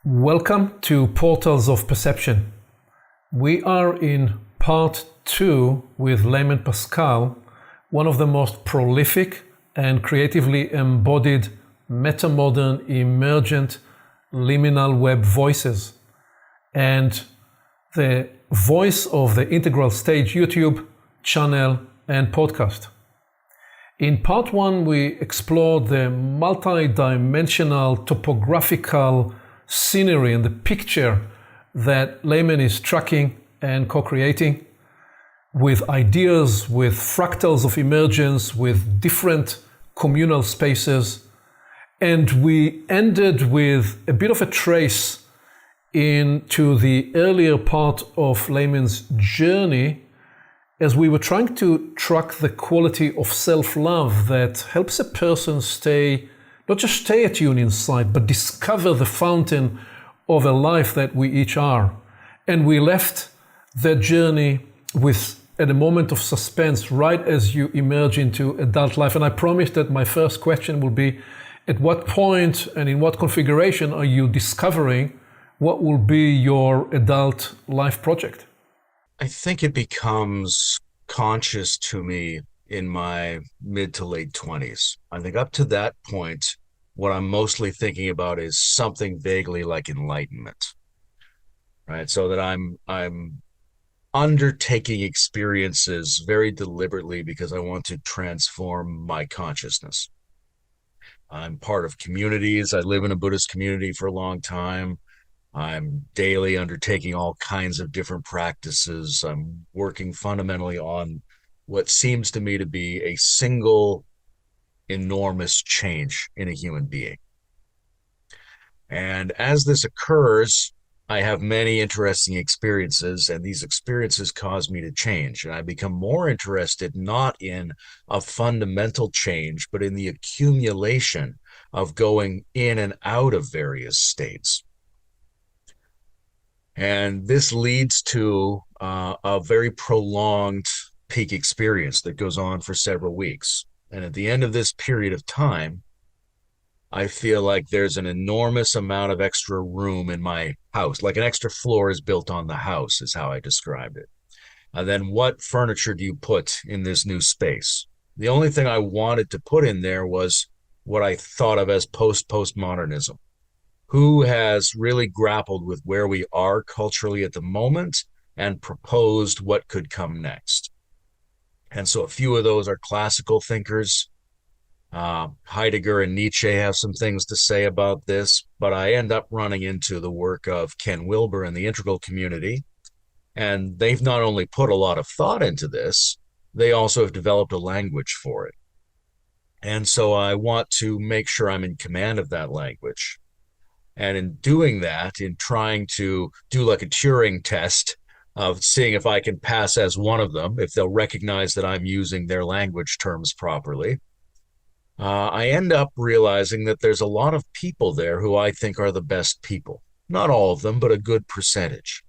Welcome to Portals of Perception. We are in part 2 with Layman Pascal, one of the most prolific and creatively embodied metamodern emergent liminal web voices, and the voice of the Integral Stage YouTube channel and podcast. In part 1, we explored the multi-dimensional topographical scenery and the picture that Layman is tracking and co-creating with ideas, with fractals of emergence, with different communal spaces. And we ended with a bit of a trace into the earlier part of Layman's journey as we were trying to track the quality of self-love that helps a person not just stay attuned inside, but discover the fountain of a life that we each are. And we left that journey at a moment of suspense right as you emerge into adult life. And I promised that my first question will be, at what point and in what configuration are you discovering what will be your adult life project? I think it becomes conscious to me in my mid to late 20s. I think up to that point, what I'm mostly thinking about is something vaguely like enlightenment, right? So that I'm undertaking experiences very deliberately because I want to transform my consciousness. I'm part of communities. I live in a Buddhist community for a long time. I'm daily undertaking all kinds of different practices. I'm working fundamentally on what seems to me to be a single enormous change in a human being. And as this occurs, I have many interesting experiences, and these experiences cause me to change. And I become more interested not in a fundamental change, but in the accumulation of going in and out of various states. And this leads to a very prolonged peak experience that goes on for several weeks. And at the end of this period of time, I feel like there's an enormous amount of extra room in my house, like an extra floor is built on the house, is how I described it. And then what furniture do you put in this new space? The only thing I wanted to put in there was what I thought of as postmodernism. Who has really grappled with where we are culturally at the moment and proposed what could come next. And so a few of those are classical thinkers. Heidegger and Nietzsche have some things to say about this, but I end up running into the work of Ken Wilber and the Integral community. And they've not only put a lot of thought into this, they also have developed a language for it. And so I want to make sure I'm in command of that language. And in doing that, in trying to do like a Turing test of seeing if I can pass as one of them, if they'll recognize that I'm using their language terms properly, I end up realizing that there's a lot of people there who I think are the best people. Not all of them, but a good percentage.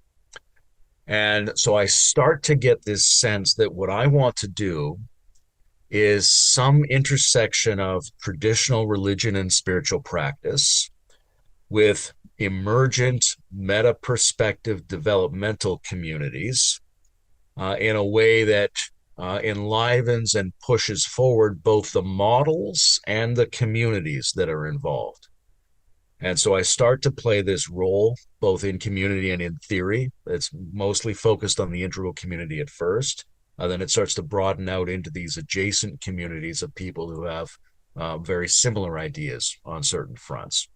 And so I start to get this sense that what I want to do is some intersection of traditional religion and spiritual practice with emergent meta-perspective developmental communities in a way that enlivens and pushes forward both the models and the communities that are involved. And so I start to play this role both in community and in theory. It's mostly focused on the integral community at first. Then it starts to broaden out into these adjacent communities of people who have very similar ideas on certain fronts.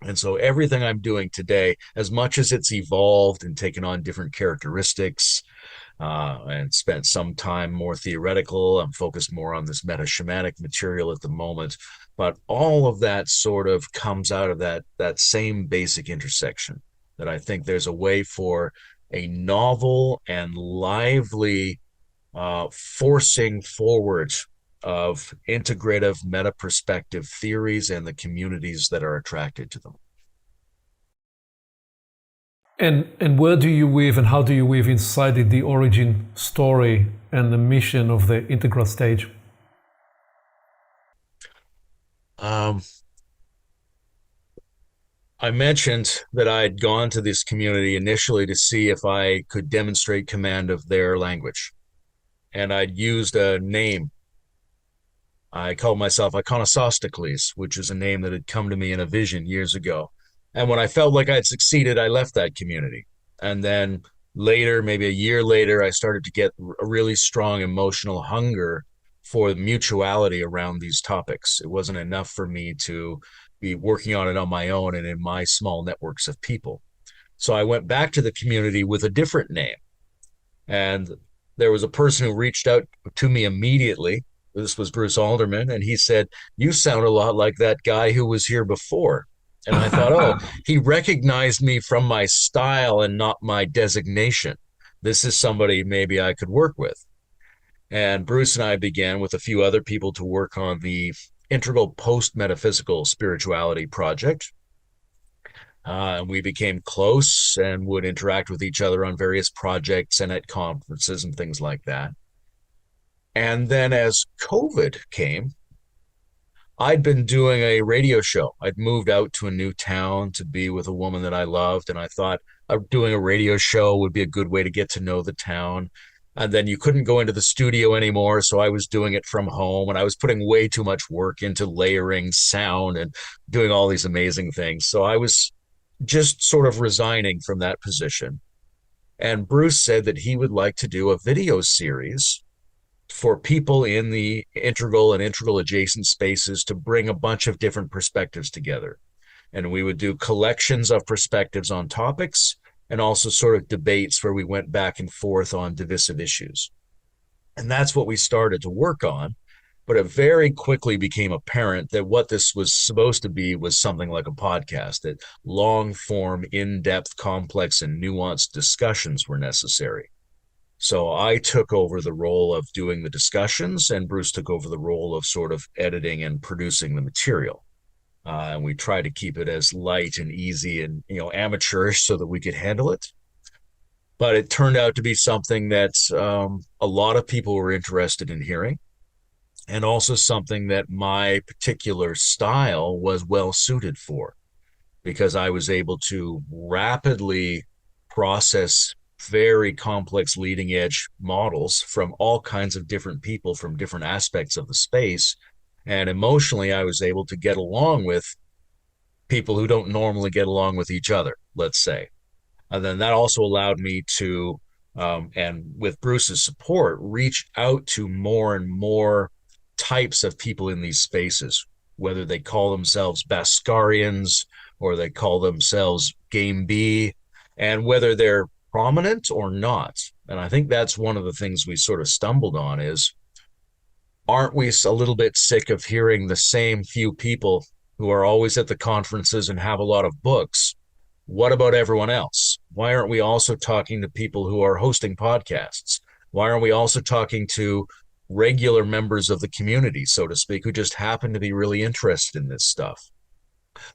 And so everything I'm doing today, as much as it's evolved and taken on different characteristics and spent some time more theoretical, I'm focused more on this meta-shamanic material at the moment. But all of that sort of comes out of that same basic intersection, that I think there's a way for a novel and lively forcing forward of integrative meta-perspective theories and the communities that are attracted to them. And where do you weave and how do you weave inside it the origin story and the mission of the Integral Stage? I mentioned that I'd gone to this community initially to see if I could demonstrate command of their language. And I'd used a name. I called myself Iconosostocles, which is a name that had come to me in a vision years ago. And when I felt like I'd succeeded, I left that community. And then later, maybe a year later, I started to get a really strong emotional hunger for mutuality around these topics. It wasn't enough for me to be working on it on my own and in my small networks of people. So I went back to the community with a different name. And there was a person who reached out to me immediately. This was Bruce Alderman, and he said, "You sound a lot like that guy who was here before." And I thought, oh, he recognized me from my style and not my designation. This is somebody maybe I could work with. And Bruce and I began with a few other people to work on the Integral Post Metaphysical Spirituality Project. And we became close and would interact with each other on various projects and at conferences and things like that. And then as COVID came, I'd been doing a radio show. I'd moved out to a new town to be with a woman that I loved. And I thought doing a radio show would be a good way to get to know the town. And then you couldn't go into the studio anymore. So I was doing it from home, and I was putting way too much work into layering sound and doing all these amazing things. So I was just sort of resigning from that position. And Bruce said that he would like to do a video series for people in the integral and integral adjacent spaces to bring a bunch of different perspectives together. And we would do collections of perspectives on topics and also sort of debates where we went back and forth on divisive issues. And that's what we started to work on. But it very quickly became apparent that what this was supposed to be was something like a podcast, that long form, in-depth, complex, and nuanced discussions were necessary. So I took over the role of doing the discussions, and Bruce took over the role of sort of editing and producing the material. And we tried to keep it as light and easy and, amateurish so that we could handle it. But it turned out to be something that a lot of people were interested in hearing, and also something that my particular style was well suited for, because I was able to rapidly process very complex leading edge models from all kinds of different people from different aspects of the space. And emotionally, I was able to get along with people who don't normally get along with each other, let's say. And then that also allowed me to, and with Bruce's support, reach out to more and more types of people in these spaces, whether they call themselves Bascarians or they call themselves Game B, and whether they're prominent or not. And I think that's one of the things we sort of stumbled on is, aren't we a little bit sick of hearing the same few people who are always at the conferences and have a lot of books? What about everyone else? Why aren't we also talking to people who are hosting podcasts? Why aren't we also talking to regular members of the community, so to speak, who just happen to be really interested in this stuff?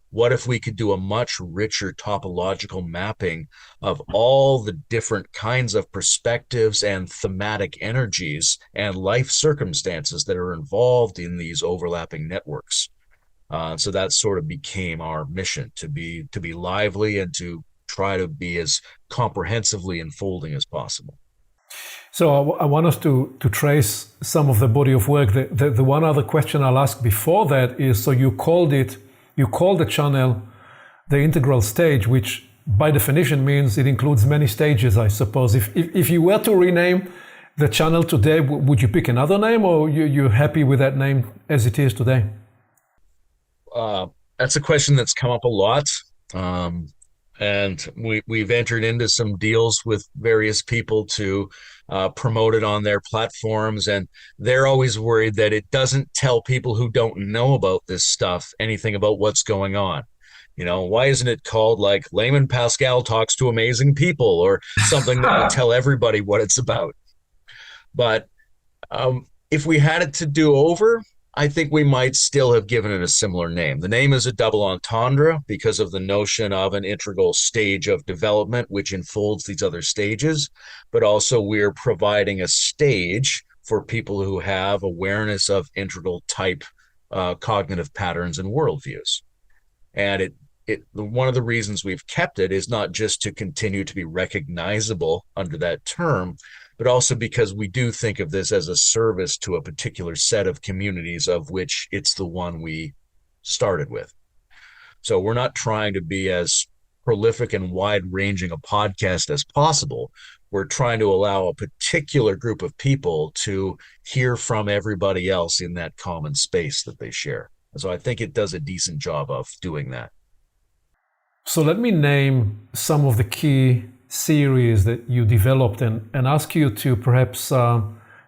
What if we could do a much richer topological mapping of all the different kinds of perspectives and thematic energies and life circumstances that are involved in these overlapping networks? So that sort of became our mission, to be lively and to try to be as comprehensively enfolding as possible. So I want us to trace some of the body of work. The one other question I'll ask before that is, so you called the channel the integral stage, which by definition means it includes many stages, I suppose. If you were to rename the channel today, would you pick another name, or you're happy with that name as it is today? That's a question that's come up a lot. And we've entered into some deals with various people to promote it on their platforms. And they're always worried that it doesn't tell people who don't know about this stuff anything about what's going on. Why isn't it called like Layman Pascal Talks to Amazing People, or something that would tell everybody what it's about? But if we had it to do over, I think we might still have given it a similar name. The name is a double entendre because of the notion of an integral stage of development, which enfolds these other stages, but also we're providing a stage for people who have awareness of integral type cognitive patterns and worldviews. And one of the reasons we've kept it is not just to continue to be recognizable under that term, but also because we do think of this as a service to a particular set of communities of which it's the one we started with. So we're not trying to be as prolific and wide-ranging a podcast as possible. We're trying to allow a particular group of people to hear from everybody else in that common space that they share. So I think it does a decent job of doing that. So let me name some of the key series that you developed and ask you to perhaps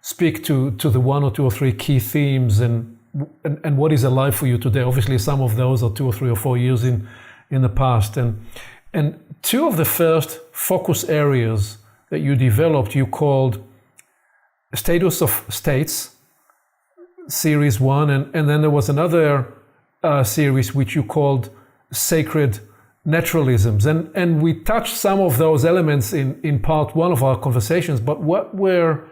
speak to the one or two or three key themes and what is alive for you today. Obviously, some of those are 2 or 3 or 4 years in the past. And two of the first focus areas that you developed, you called Status of States, Series 1, and then there was another series which you called Sacred Naturalisms. And we touched some of those elements in part 1 of our conversations, but what were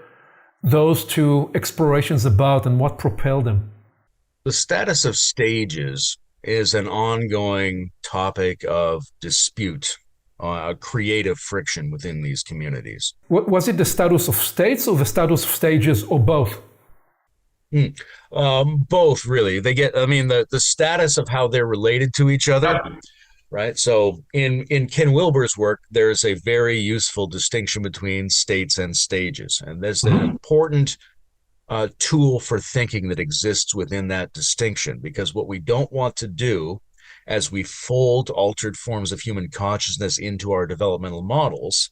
those two explorations about and what propelled them? The status of stages is an ongoing topic of dispute, creative friction within these communities. Was it the status of states or the status of stages or both? Both, really. The status of how they're related to each other, right? So in Ken Wilber's work, there's a very useful distinction between states and stages. And there's an important tool for thinking that exists within that distinction, because what we don't want to do as we fold altered forms of human consciousness into our developmental models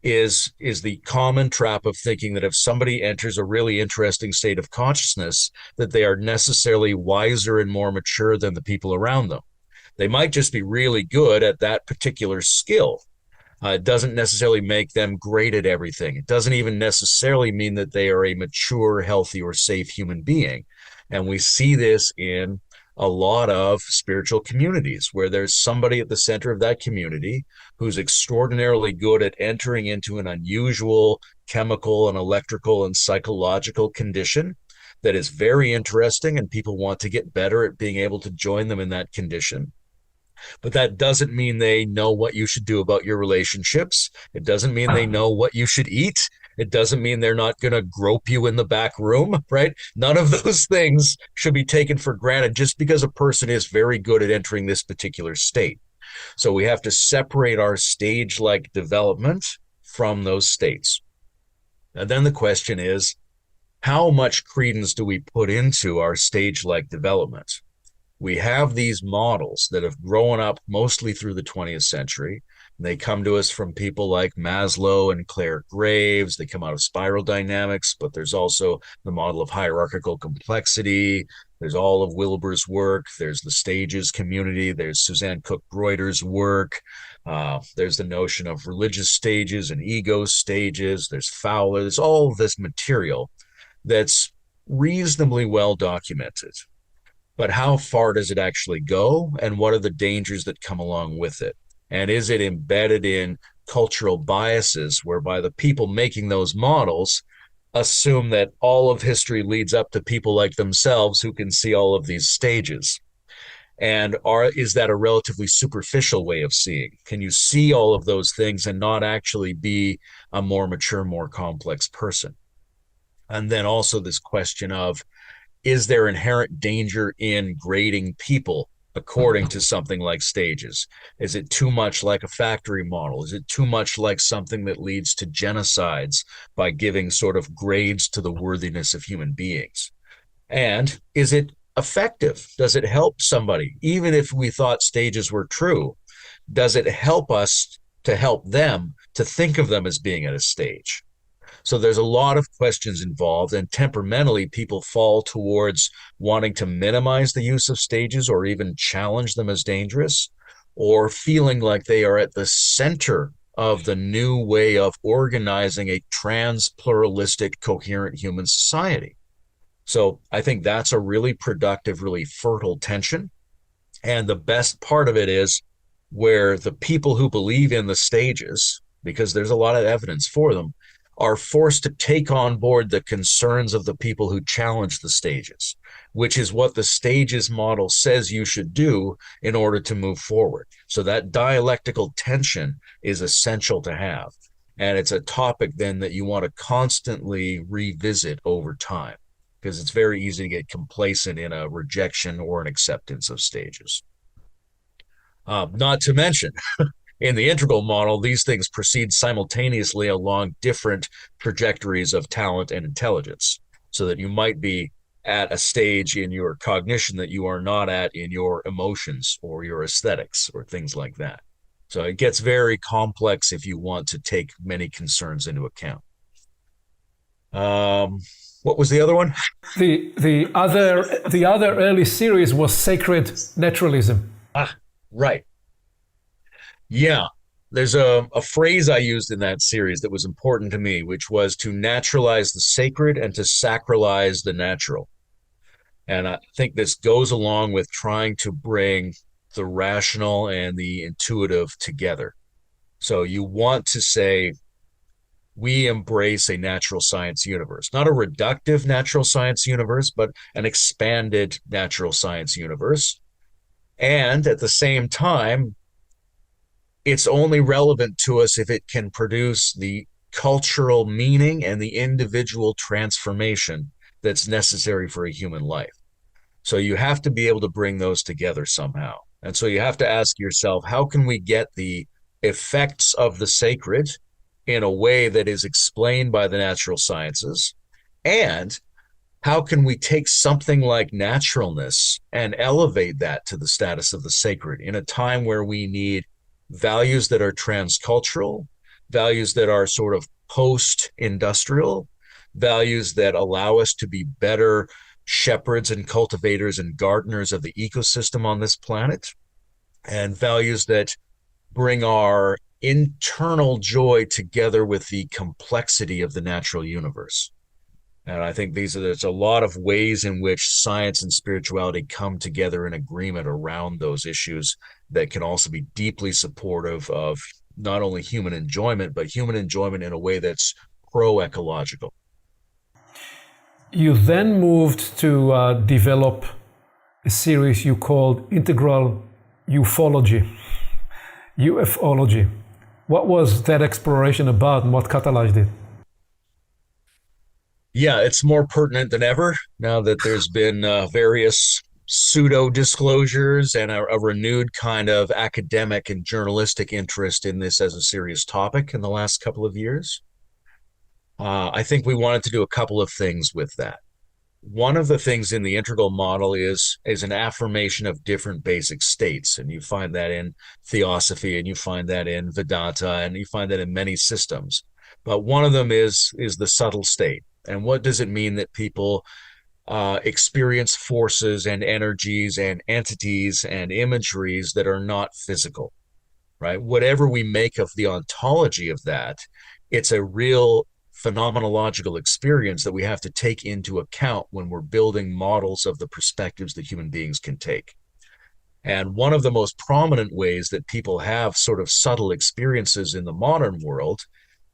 is the common trap of thinking that if somebody enters a really interesting state of consciousness, that they are necessarily wiser and more mature than the people around them. They might just be really good at that particular skill. It doesn't necessarily make them great at everything. It doesn't even necessarily mean that they are a mature, healthy, or safe human being. And we see this in a lot of spiritual communities where there's somebody at the center of that community who's extraordinarily good at entering into an unusual chemical and electrical and psychological condition that is very interesting, and people want to get better at being able to join them in that condition. But that doesn't mean they know what you should do about your relationships. It doesn't mean they know what you should eat. It doesn't mean they're not going to grope you in the back room, right? None of those things should be taken for granted just because a person is very good at entering this particular state. So we have to separate our stage-like development from those states. And then the question is, how much credence do we put into our stage-like development? We have these models that have grown up mostly through the 20th century. They come to us from people like Maslow and Clare Graves. They come out of spiral dynamics, but there's also the model of hierarchical complexity. There's all of Wilber's work. There's the stages community. There's Suzanne Cook-Breuter's work. There's the notion of religious stages and ego stages. There's Fowler. There's all of this material that's reasonably well documented. But how far does it actually go, and what are the dangers that come along with it? And is it embedded in cultural biases whereby the people making those models assume that all of history leads up to people like themselves who can see all of these stages? And is that a relatively superficial way of seeing? Can you see all of those things and not actually be a more mature, more complex person? And then also this question of, is there inherent danger in grading people according to something like stages? Is it too much like a factory model? Is it too much like something that leads to genocides by giving sort of grades to the worthiness of human beings? And is it effective? Does it help somebody? Even if we thought stages were true, does it help us to help them to think of them as being at a stage? So there's a lot of questions involved, and temperamentally people fall towards wanting to minimize the use of stages or even challenge them as dangerous, or feeling like they are at the center of the new way of organizing a trans-pluralistic, coherent human society. So I think that's a really productive, really fertile tension. And the best part of it is where the people who believe in the stages, because there's a lot of evidence for them, are forced to take on board the concerns of the people who challenge the stages, which is what the stages model says you should do in order to move forward. So that dialectical tension is essential to have. And it's a topic then that you want to constantly revisit over time, because it's very easy to get complacent in a rejection or an acceptance of stages. Not to mention, in the integral model, these things proceed simultaneously along different trajectories of talent and intelligence, so that you might be at a stage in your cognition that you are not at in your emotions or your aesthetics or things like that. So it gets very complex if you want to take many concerns into account. What was the other one? The other early series was sacred naturalism. Right. Yeah. There's a phrase I used in that series that was important to me, which was to naturalize the sacred and to sacralize the natural. And I think this goes along with trying to bring the rational and the intuitive together. So you want to say, we embrace a natural science universe, not a reductive natural science universe, but an expanded natural science universe. And at the same time, it's only relevant to us if it can produce the cultural meaning and the individual transformation that's necessary for a human life. So you have to be able to bring those together somehow. And so you have to ask yourself, how can we get the effects of the sacred in a way that is explained by the natural sciences? And how can we take something like naturalness and elevate that to the status of the sacred in a time where we need values that are transcultural, values that are sort of post-industrial, values that allow us to be better shepherds and cultivators and gardeners of the ecosystem on this planet, and values that bring our internal joy together with the complexity of the natural universe. And I think there's a lot of ways in which science and spirituality come together in agreement around those issues that can also be deeply supportive of not only human enjoyment, but human enjoyment in a way that's pro-ecological. You then moved to develop a series you called Integral Ufology, UFology. What was that exploration about and what catalyzed it? Yeah, it's more pertinent than ever now that there's been various pseudo disclosures and a renewed kind of academic and journalistic interest in this as a serious topic in the last couple of years. I think we wanted to do a couple of things with that. One of the things in the integral model is an affirmation of different basic states. And you find that in theosophy, and you find that in Vedanta, and you find that in many systems. But one of them is the subtle state. And what does it mean that people experience forces and energies and entities and imageries that are not physical, right? Whatever we make of the ontology of that, it's a real phenomenological experience that we have to take into account when we're building models of the perspectives that human beings can take. And one of the most prominent ways that people have sort of subtle experiences in the modern world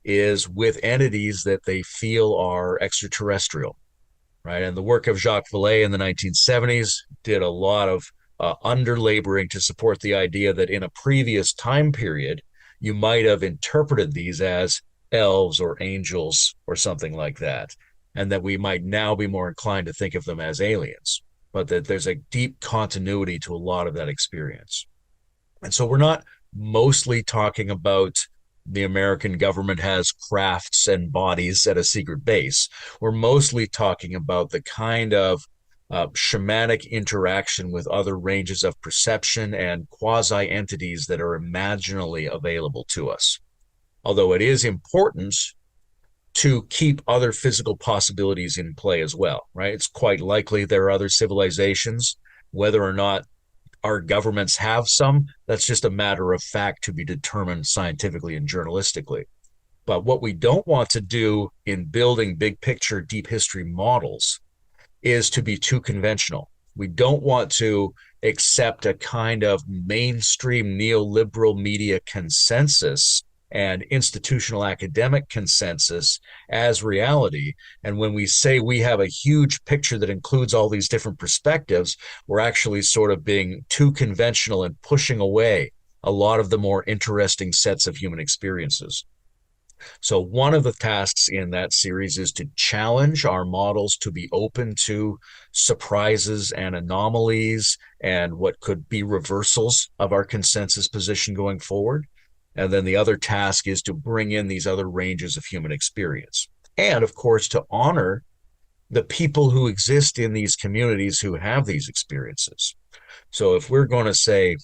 is with entities that they feel are extraterrestrial, right? And the work of Jacques Vallée in the 1970s did a lot of underlaboring to support the idea that in a previous time period, you might have interpreted these as elves or angels or something like that, and that we might now be more inclined to think of them as aliens, but that there's a deep continuity to a lot of that experience. And so we're not mostly talking about the American government has crafts and bodies at a secret base. We're mostly talking about the kind of shamanic interaction with other ranges of perception and quasi-entities that are imaginally available to us. Although it is important to keep other physical possibilities in play as well, right? It's quite likely there are other civilizations. Whether or not our governments have some, that's just a matter of fact to be determined scientifically and journalistically. But what we don't want to do in building big picture deep history models is to be too conventional. We don't want to accept a kind of mainstream neoliberal media consensus and institutional academic consensus as reality. And when we say we have a huge picture that includes all these different perspectives, we're actually sort of being too conventional and pushing away a lot of the more interesting sets of human experiences. So one of the tasks in that series is to challenge our models to be open to surprises and anomalies and what could be reversals of our consensus position going forward. And then the other task is to bring in these other ranges of human experience. And of course, to honor the people who exist in these communities who have these experiences. So if we're going to say,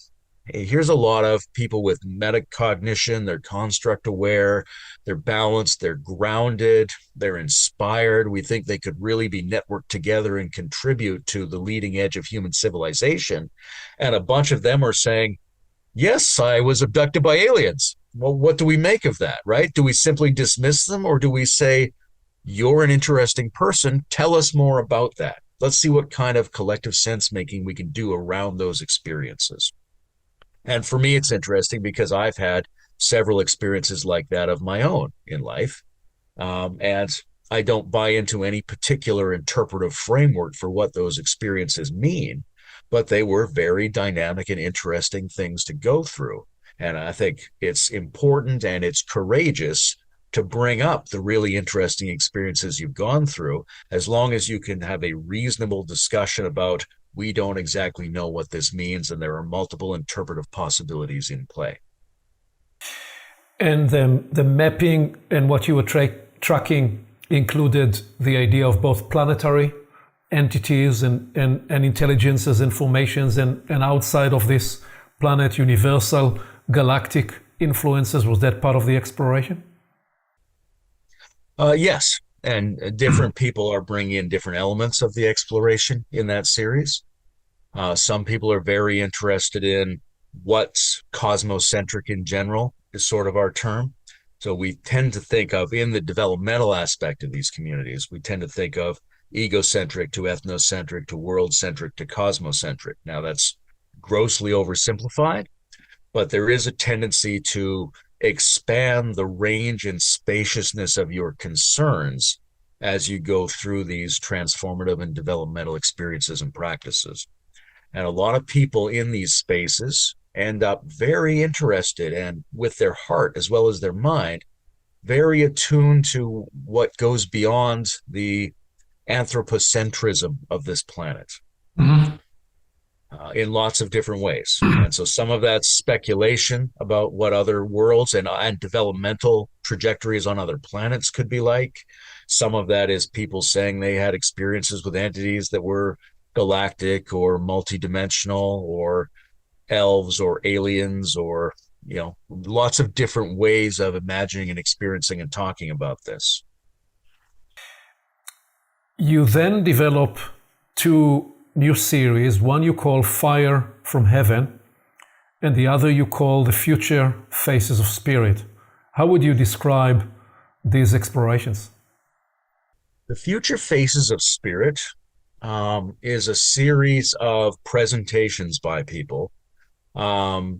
hey, here's a lot of people with metacognition, they're construct aware, they're balanced, they're grounded, they're inspired. We think they could really be networked together and contribute to the leading edge of human civilization. And a bunch of them are saying, yes, I was abducted by aliens. Well, what do we make of that, right? Do we simply dismiss them, or do we say, you're an interesting person, tell us more about that? Let's see what kind of collective sense making we can do around those experiences. And for me, it's interesting because I've had several experiences like that of my own in life. And I don't buy into any particular interpretive framework for what those experiences mean, but they were very dynamic and interesting things to go through. And I think it's important and it's courageous to bring up the really interesting experiences you've gone through, as long as you can have a reasonable discussion about, we don't exactly know what this means, and there are multiple interpretive possibilities in play. And the mapping and what you were tracking included the idea of both planetary entities and intelligences and formations, and outside of this planet, universal galactic influences. Was that part of the exploration? Yes, and different people are bringing in different elements of the exploration in that series. Some people are very interested in what's cosmocentric in general, is sort of our term. So we tend to think of, in the developmental aspect of these communities, we tend to think of egocentric to ethnocentric to world-centric to cosmocentric. Now that's grossly oversimplified, but there is a tendency to expand the range and spaciousness of your concerns as you go through these transformative and developmental experiences and practices. And a lot of people in these spaces end up very interested, and with their heart as well as their mind, very attuned to what goes beyond the anthropocentrism of this planet. Mm-hmm. In lots of different ways. And so some of that's speculation about what other worlds and developmental trajectories on other planets could be like. Some of that is people saying they had experiences with entities that were galactic or multidimensional or elves or aliens, or, lots of different ways of imagining and experiencing and talking about this. You then develop two new series, one you call Fire from Heaven, and the other you call The Future Faces of Spirit. How would you describe these explorations? The Future Faces of Spirit is a series of presentations by people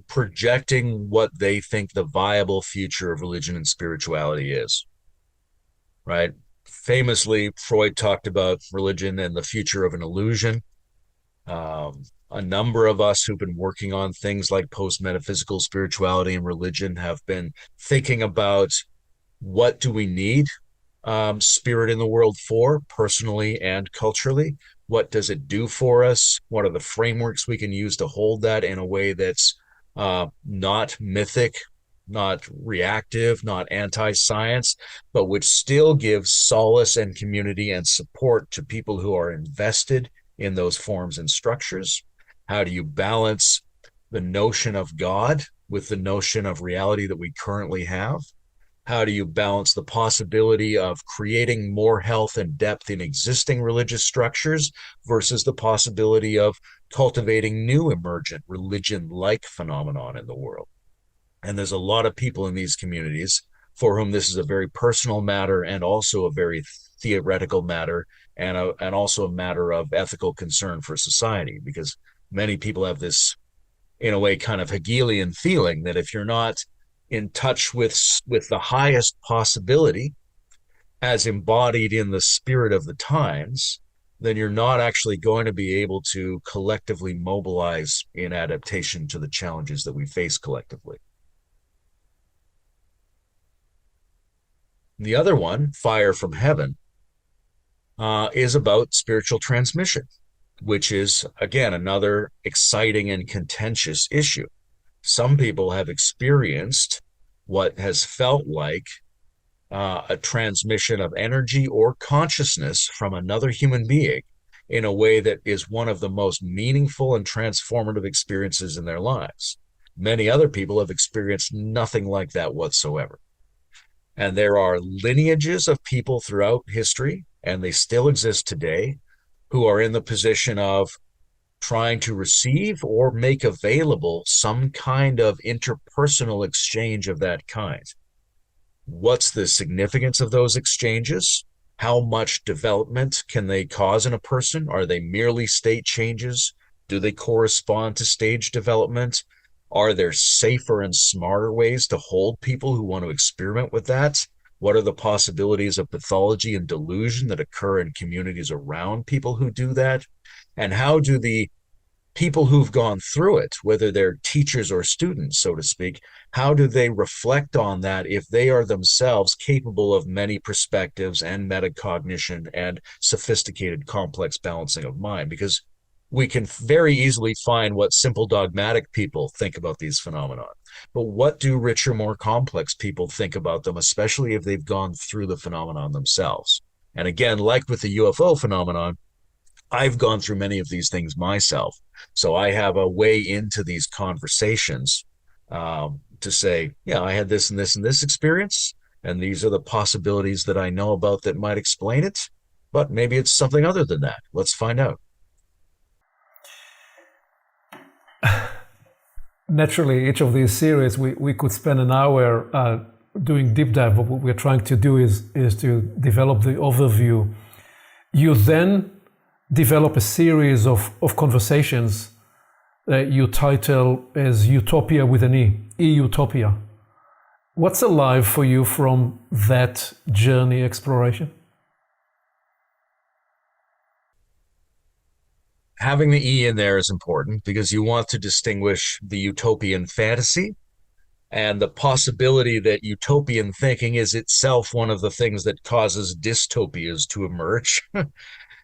projecting what they think the viable future of religion and spirituality is, right? Famously, Freud talked about religion and the future of an illusion. A number of us who've been working on things like post-metaphysical spirituality and religion have been thinking about, what do we need spirit in the world for, personally and culturally? What does it do for us? What are the frameworks we can use to hold that in a way that's not mythic, not reactive, not anti-science, but which still gives solace and community and support to people who are invested in those forms and structures? How do you balance the notion of God with the notion of reality that we currently have? How do you balance the possibility of creating more health and depth in existing religious structures versus the possibility of cultivating new emergent religion-like phenomenon in the world? And there's a lot of people in these communities for whom this is a very personal matter and also a very theoretical matter, and also a matter of ethical concern for society, because many people have this, in a way, kind of Hegelian feeling that if you're not in touch with the highest possibility as embodied in the spirit of the times, then you're not actually going to be able to collectively mobilize in adaptation to the challenges that we face collectively. The other one, Fire from Heaven, is about spiritual transmission, which is, again, another exciting and contentious issue. Some people have experienced what has felt like a transmission of energy or consciousness from another human being in a way that is one of the most meaningful and transformative experiences in their lives. Many other people have experienced nothing like that whatsoever. And there are lineages of people throughout history, and they still exist today, who are in the position of trying to receive or make available some kind of interpersonal exchange of that kind. What's the significance of those exchanges? How much development can they cause in a person? Are they merely state changes? Do they correspond to stage development? Are there safer and smarter ways to hold people who want to experiment with that? What are the possibilities of pathology and delusion that occur in communities around people who do that? And how do the people who've gone through it, whether they're teachers or students, so to speak, how do they reflect on that if they are themselves capable of many perspectives and metacognition and sophisticated, complex balancing of mind? Because we can very easily find what simple dogmatic people think about these phenomena. But what do richer, more complex people think about them, especially if they've gone through the phenomenon themselves? And again, like with the UFO phenomenon, I've gone through many of these things myself. So I have a way into these conversations to say, yeah, I had this and this and this experience, and these are the possibilities that I know about that might explain it, but maybe it's something other than that. Let's find out. Naturally, each of these series, we could spend an hour doing deep dive, but what we're trying to do is to develop the overview. You then develop a series of conversations that you title as Utopia with an E, E-Utopia. What's alive for you from that journey exploration? Having the E in there is important because you want to distinguish the utopian fantasy and the possibility that utopian thinking is itself one of the things that causes dystopias to emerge.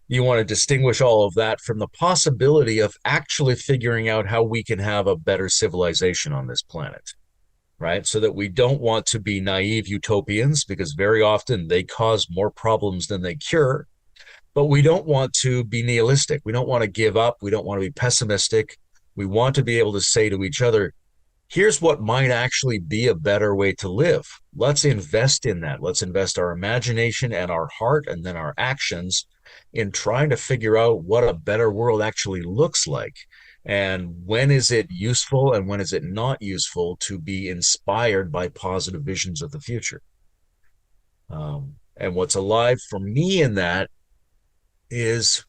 You want to distinguish all of that from the possibility of actually figuring out how we can have a better civilization on this planet, right? So that we don't want to be naive utopians because very often they cause more problems than they cure. But we don't want to be nihilistic. We don't want to give up. We don't want to be pessimistic. We want to be able to say to each other, here's what might actually be a better way to live. Let's invest in that. Let's invest our imagination and our heart and then our actions in trying to figure out what a better world actually looks like. And when is it useful and when is it not useful to be inspired by positive visions of the future? And what's alive for me in that is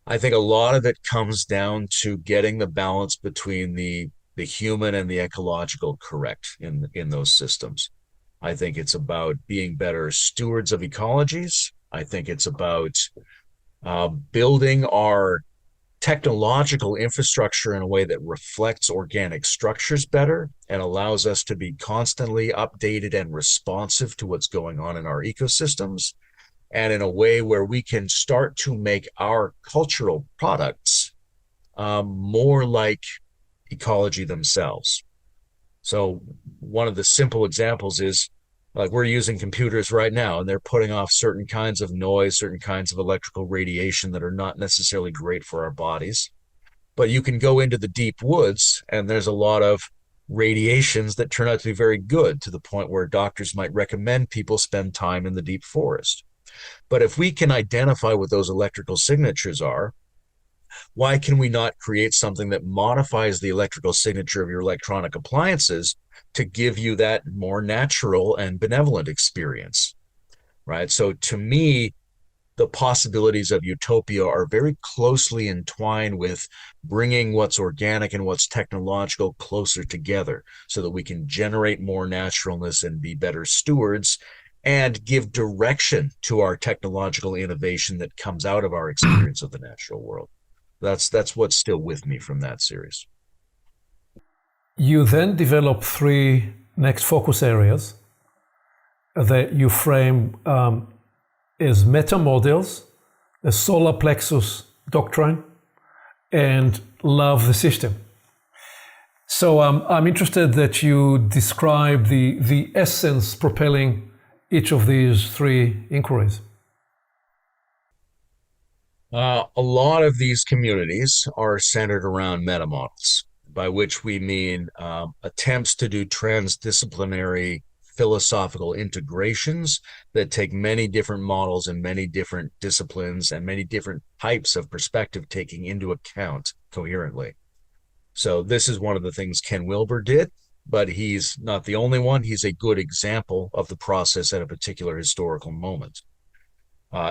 I think a lot of it comes down to getting the balance between the human and the ecological correct in those systems. I think it's about being better stewards of ecologies. I think it's about building our technological infrastructure in a way that reflects organic structures better and allows us to be constantly updated and responsive to what's going on in our ecosystems, and in a way where we can start to make our cultural products more like ecology themselves. So one of the simple examples is like we're using computers right now and they're putting off certain kinds of noise, certain kinds of electrical radiation that are not necessarily great for our bodies. But you can go into the deep woods and there's a lot of radiations that turn out to be very good, to the point where doctors might recommend people spend time in the deep forest. But if we can identify what those electrical signatures are, why can we not create something that modifies the electrical signature of your electronic appliances to give you that more natural and benevolent experience, right? So to me, the possibilities of utopia are very closely entwined with bringing what's organic and what's technological closer together so that we can generate more naturalness and be better stewards and give direction to our technological innovation that comes out of our experience of the natural world. That's what's still with me from that series. You then develop three next focus areas that you frame as meta models, the solar plexus doctrine, and love the system. So I'm interested that you describe the essence propelling each of these three inquiries. A lot of these communities are centered around meta models, by which we mean attempts to do transdisciplinary philosophical integrations that take many different models and many different disciplines and many different types of perspective taking into account coherently. So this is one of the things Ken Wilber did, but he's not the only one. He's a good example of the process at a particular historical moment.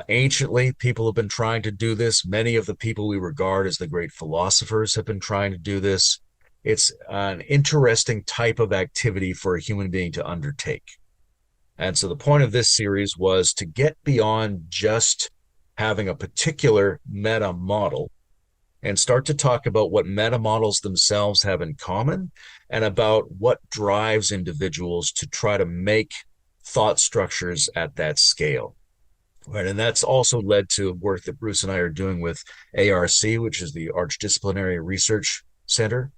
Anciently, people have been trying to do this. Many of the people we regard as the great philosophers have been trying to do this. It's an interesting type of activity for a human being to undertake. And so the point of this series was to get beyond just having a particular meta model and start to talk about what meta models themselves have in common and about what drives individuals to try to make thought structures at that scale. Right, and that's also led to work that Bruce and I are doing with ARC, which is the Archdisciplinary Research Center.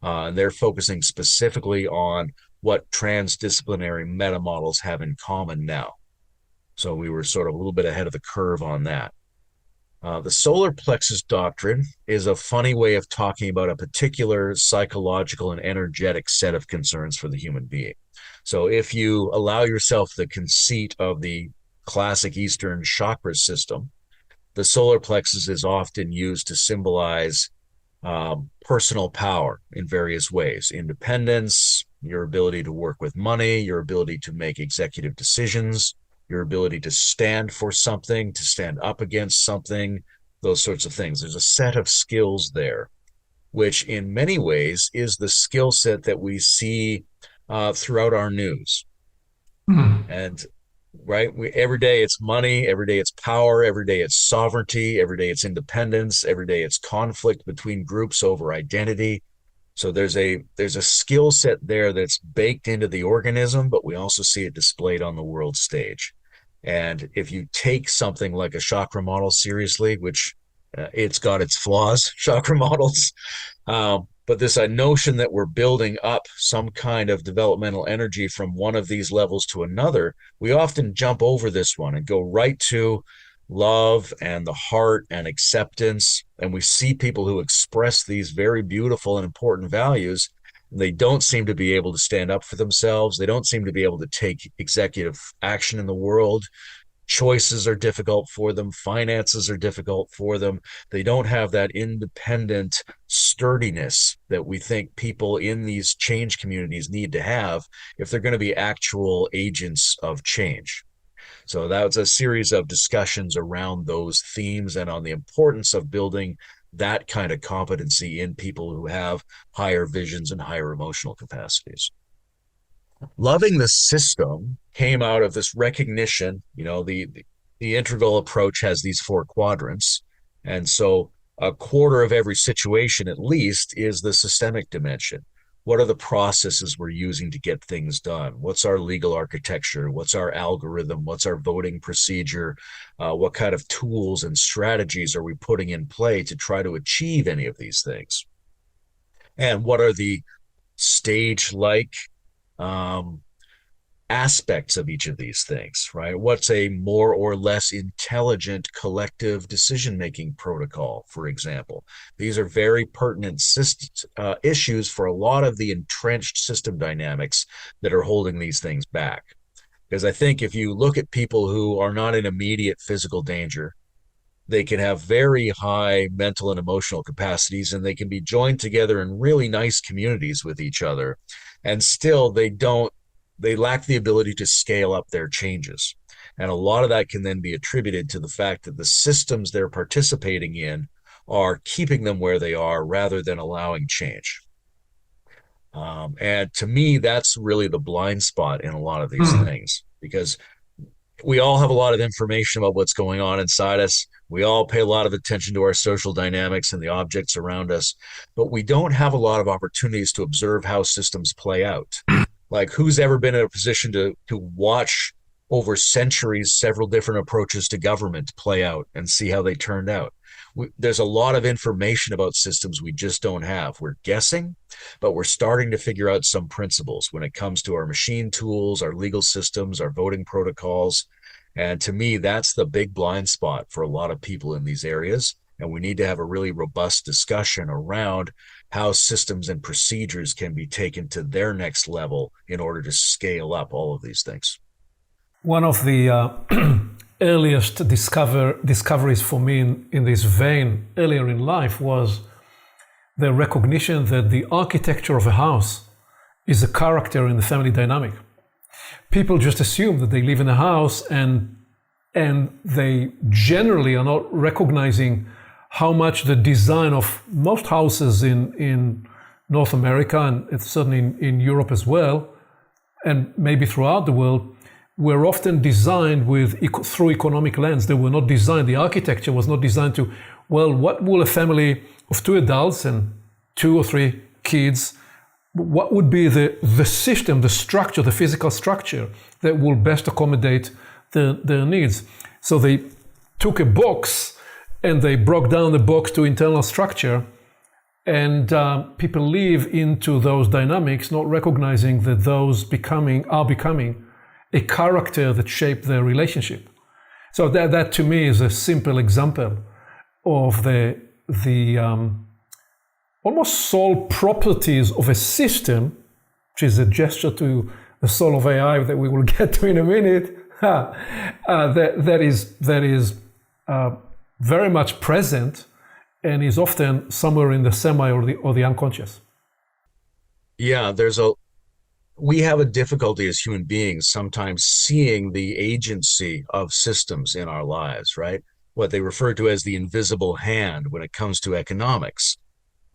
And they're focusing specifically on what transdisciplinary meta models have in common now. So we were sort of a little bit ahead of the curve on that. The solar plexus doctrine is a funny way of talking about a particular psychological and energetic set of concerns for the human being. So if you allow yourself the conceit of the classic Eastern chakra system, the solar plexus is often used to symbolize personal power in various ways: independence, your ability to work with money, your ability to make executive decisions, your ability to stand for something, to stand up against something, those sorts of things. There's a set of skills there, which in many ways is the skill set that we see throughout our news. And right, every day it's money, every day it's power, every day it's sovereignty, every day it's independence, every day it's conflict between groups over identity. So there's a skill set there that's baked into the organism, but we also see it displayed on the world stage. And if you take something like a chakra model seriously, which it's got its flaws, chakra models, but this notion that we're building up some kind of developmental energy from one of these levels to another, we often jump over this one and go right to love and the heart and acceptance. And we see people who express these very beautiful and important values. They don't seem to be able to stand up for themselves. They don't seem to be able to take executive action in the world. Choices are difficult for them. Finances are difficult for them. They don't have that independent sturdiness that we think people in these change communities need to have if they're going to be actual agents of change. So that was a series of discussions around those themes and on the importance of building that kind of competency in people who have higher visions and higher emotional capacities. Loving the system came out of this recognition. The integral approach has these four quadrants. And so a quarter of every situation, at least, is the systemic dimension. What are the processes we're using to get things done? What's our legal architecture? What's our algorithm? What's our voting procedure? What kind of tools and strategies are we putting in play to try to achieve any of these things? And what are the stage-like aspects of each of these things, right? What's a more or less intelligent collective decision-making protocol, for example? These are very pertinent issues for a lot of the entrenched system dynamics that are holding these things back. Because I think if you look at people who are not in immediate physical danger, they can have very high mental and emotional capacities, and they can be joined together in really nice communities with each other. And still they lack the ability to scale up their changes. And a lot of that can then be attributed to the fact that the systems they're participating in are keeping them where they are rather than allowing change. And to me, that's really the blind spot in a lot of these things, because we all have a lot of information about what's going on inside us. We all pay a lot of attention to our social dynamics and the objects around us, but we don't have a lot of opportunities to observe how systems play out. Like, who's ever been in a position to watch over centuries several different approaches to government play out and see how they turned out? There's a lot of information about systems we just don't have. We're guessing, but we're starting to figure out some principles when it comes to our machine tools, our legal systems, our voting protocols. And to me, that's the big blind spot for a lot of people in these areas. And we need to have a really robust discussion around how systems and procedures can be taken to their next level in order to scale up all of these things. One of the earliest discoveries for me in this vein earlier in life was the recognition that the architecture of a house is a character in the family dynamic. People just assume that they live in a house and they generally are not recognizing how much the design of most houses in North America, and it's certainly in Europe as well, and maybe throughout the world, were often designed through economic lens. They were not designed, the architecture was not designed to, well, what will a family of 2 adults and 2 or 3 kids, what would be the system, the structure, the physical structure that will best accommodate their needs? So they took a box and they broke down the box to internal structure, and people live into those dynamics, not recognizing that those are becoming a character that shape their relationship. So that to me is a simple example of the almost sole properties of a system, which is a gesture to the soul of AI that we will get to in a minute. That is very much present and is often somewhere in the semi or the unconscious. Yeah, we have a difficulty as human beings sometimes seeing the agency of systems in our lives, right? What they refer to as the invisible hand when it comes to economics.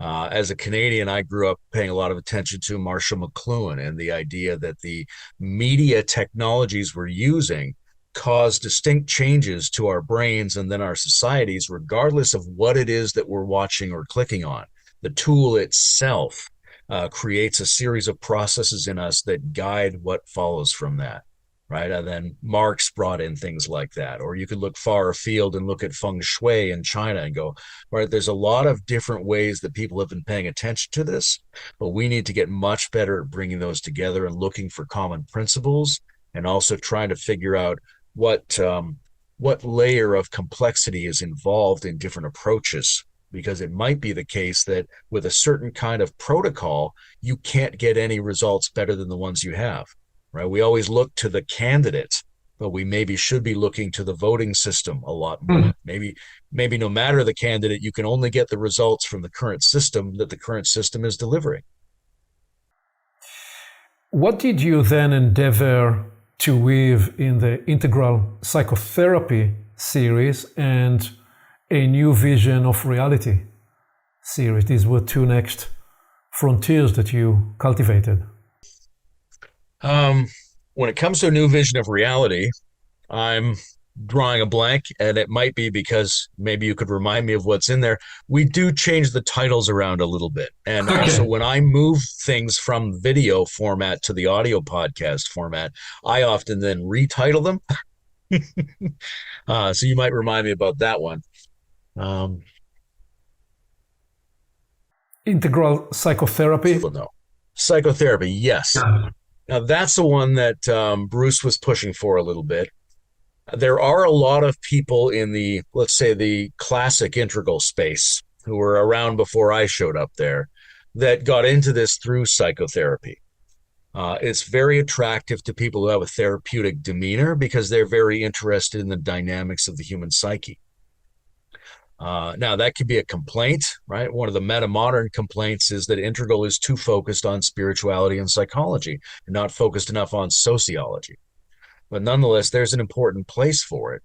As a Canadian, I grew up paying a lot of attention to Marshall McLuhan and the idea that the media technologies we're using cause distinct changes to our brains and then our societies, regardless of what it is that we're watching or clicking on. The tool itself creates a series of processes in us that guide what follows from that, right? And then Marx brought in things like that. Or you could look far afield and look at feng shui in China and go, right, there's a lot of different ways that people have been paying attention to this, but we need to get much better at bringing those together and looking for common principles, and also trying to figure out what layer of complexity is involved in different approaches. Because it might be the case that with a certain kind of protocol, you can't get any results better than the ones you have, right? We always look to the candidate, but we maybe should be looking to the voting system a lot more. Maybe no matter the candidate, you can only get the results from the current system that the current system is delivering. What did you then endeavor to weave in the integral psychotherapy series and a new vision of reality series? These were 2 next frontiers that you cultivated. When it comes to a new vision of reality, I'm drawing a blank, and it might be because maybe you could remind me of what's in there. We do change the titles around a little bit. And also when I move things from video format to the audio podcast format, I often then retitle them. So you might remind me about that one. Integral psychotherapy? No. Psychotherapy, yes. Yeah. Now that's the one that Bruce was pushing for a little bit. There are a lot of people in the, let's say, the classic integral space who were around before I showed up there that got into this through psychotherapy. It's very attractive to people who have a therapeutic demeanor because they're very interested in the dynamics of the human psyche. Now, that could be a complaint, right? One of the meta-modern complaints is that integral is too focused on spirituality and psychology and not focused enough on sociology. but nonetheless, there's an important place for it.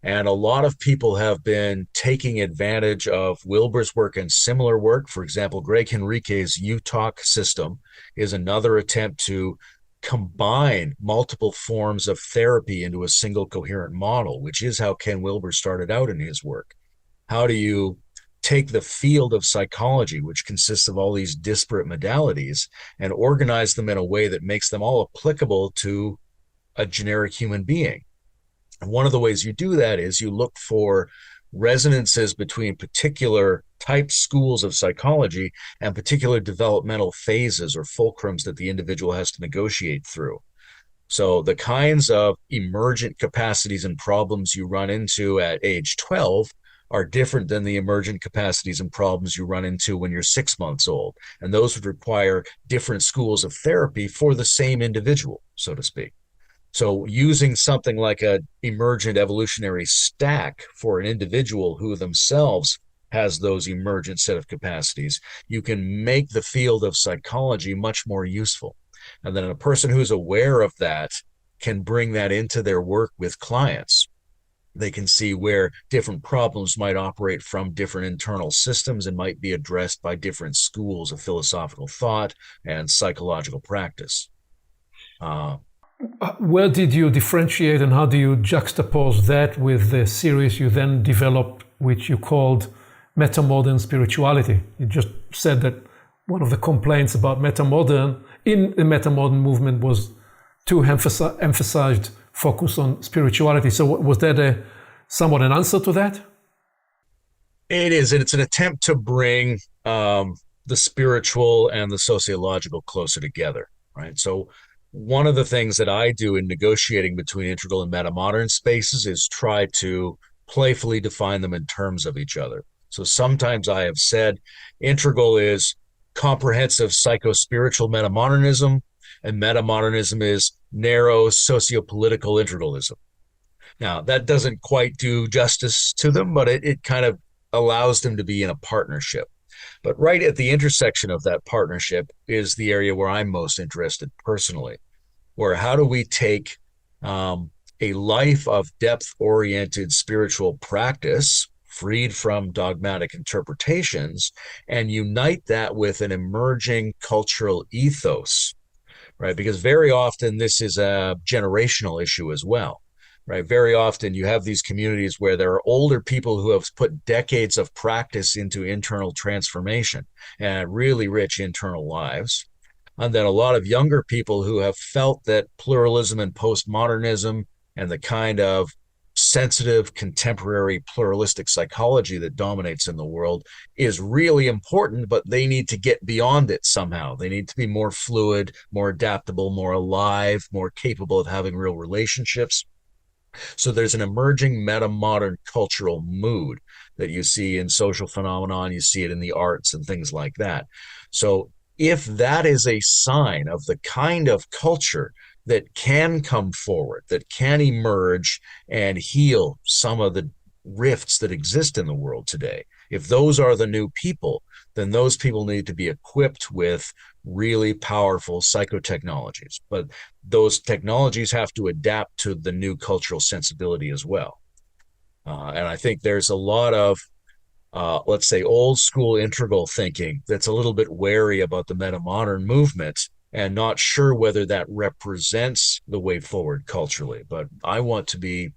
And a lot of people have been taking advantage of Wilber's work and similar work. For example, Greg Henrique's UTalk system is another attempt to combine multiple forms of therapy into a single coherent model, which is how Ken Wilber started out in his work. How do you take the field of psychology, which consists of all these disparate modalities, and organize them in a way that makes them all applicable to a generic human being? And one of the ways you do that is you look for resonances between particular type schools of psychology and particular developmental phases or fulcrums that the individual has to negotiate through. So the kinds of emergent capacities and problems you run into at age 12 are different than the emergent capacities and problems you run into when you're 6 months old. And those would require different schools of therapy for the same individual, so to speak. So using something like an emergent evolutionary stack for an individual who themselves has those emergent set of capacities, you can make the field of psychology much more useful. And then a person who's aware of that can bring that into their work with clients. They can see where different problems might operate from different internal systems and might be addressed by different schools of philosophical thought and psychological practice. Where did you differentiate and how do you juxtapose that with the series you then developed, which you called Metamodern Spirituality? You just said that one of the complaints about Metamodern in the Metamodern movement was too emphasized focus on spirituality. So was that somewhat an answer to that? It is, and it's an attempt to bring the spiritual and the sociological closer together, right? So one of the things that I do in negotiating between integral and metamodern spaces is try to playfully define them in terms of each other. So sometimes I have said integral is comprehensive psycho-spiritual metamodernism, and metamodernism is narrow socio-political integralism. Now, that doesn't quite do justice to them, but it kind of allows them to be in a partnership. But right at the intersection of that partnership is the area where I'm most interested personally, where how do we take a life of depth-oriented spiritual practice, freed from dogmatic interpretations, and unite that with an emerging cultural ethos, right? Because very often this is a generational issue as well, right? Very often you have these communities where there are older people who have put decades of practice into internal transformation and really rich internal lives. And then a lot of younger people who have felt that pluralism and postmodernism and the kind of sensitive, contemporary, pluralistic psychology that dominates in the world is really important, but they need to get beyond it somehow. They need to be more fluid, more adaptable, more alive, more capable of having real relationships. So there's an emerging meta-modern cultural mood that you see in social phenomenon, you see it in the arts and things like that. So if that is a sign of the kind of culture that can come forward, that can emerge and heal some of the rifts that exist in the world today, if those are the new people, then those people need to be equipped with really powerful psychotechnologies. But those technologies have to adapt to the new cultural sensibility as well. And I think there's a lot of, let's say, old school integral thinking that's a little bit wary about the metamodern movement and not sure whether that represents the way forward culturally. But I want to be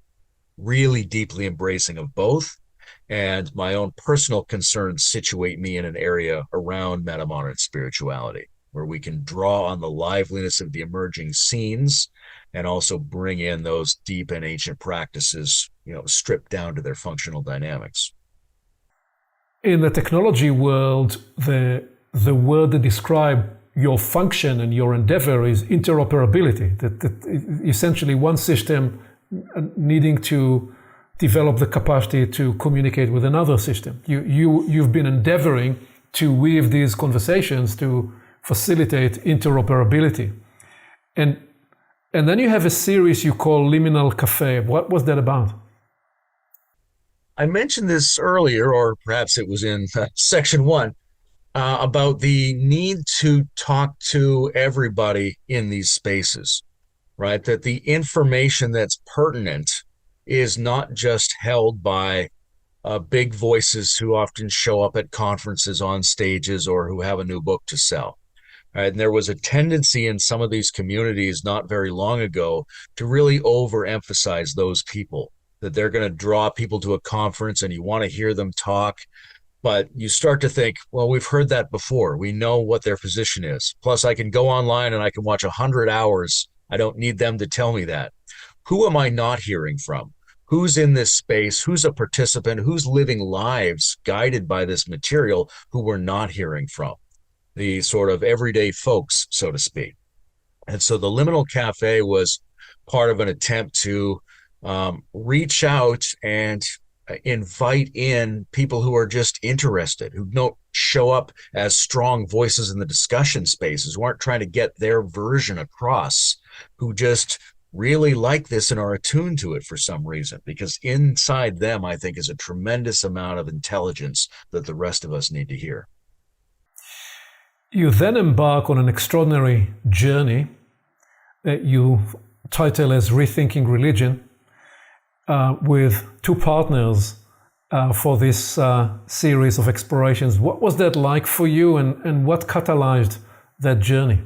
really deeply embracing of both. And my own personal concerns situate me in an area around metamodern spirituality, where we can draw on the liveliness of the emerging scenes and also bring in those deep and ancient practices, stripped down to their functional dynamics. In the technology world, the word that describes your function and your endeavor is interoperability, that essentially one system needing to develop the capacity to communicate with another system. You've been endeavoring to weave these conversations to facilitate interoperability. And then you have a series you call Liminal Cafe. What was that about? I mentioned this earlier, or perhaps it was in section 1, about the need to talk to everybody in these spaces, right? That the information that's pertinent is not just held by big voices who often show up at conferences on stages or who have a new book to sell. Right? And there was a tendency in some of these communities not very long ago to really overemphasize those people, that they're going to draw people to a conference and you want to hear them talk. But you start to think, well, we've heard that before. We know what their position is. Plus, I can go online and I can watch 100 hours. I don't need them to tell me that. Who am I not hearing from? Who's in this space? Who's a participant? Who's living lives guided by this material who we're not hearing from? The sort of everyday folks, so to speak. And so the Liminal Cafe was part of an attempt to reach out and invite in people who are just interested, who don't show up as strong voices in the discussion spaces, who aren't trying to get their version across, who just really like this and are attuned to it for some reason, because inside them, I think, is a tremendous amount of intelligence that the rest of us need to hear. You then embark on an extraordinary journey that you title as Rethinking Religion, with two partners for this series of explorations. What was that like for you, and what catalyzed that journey?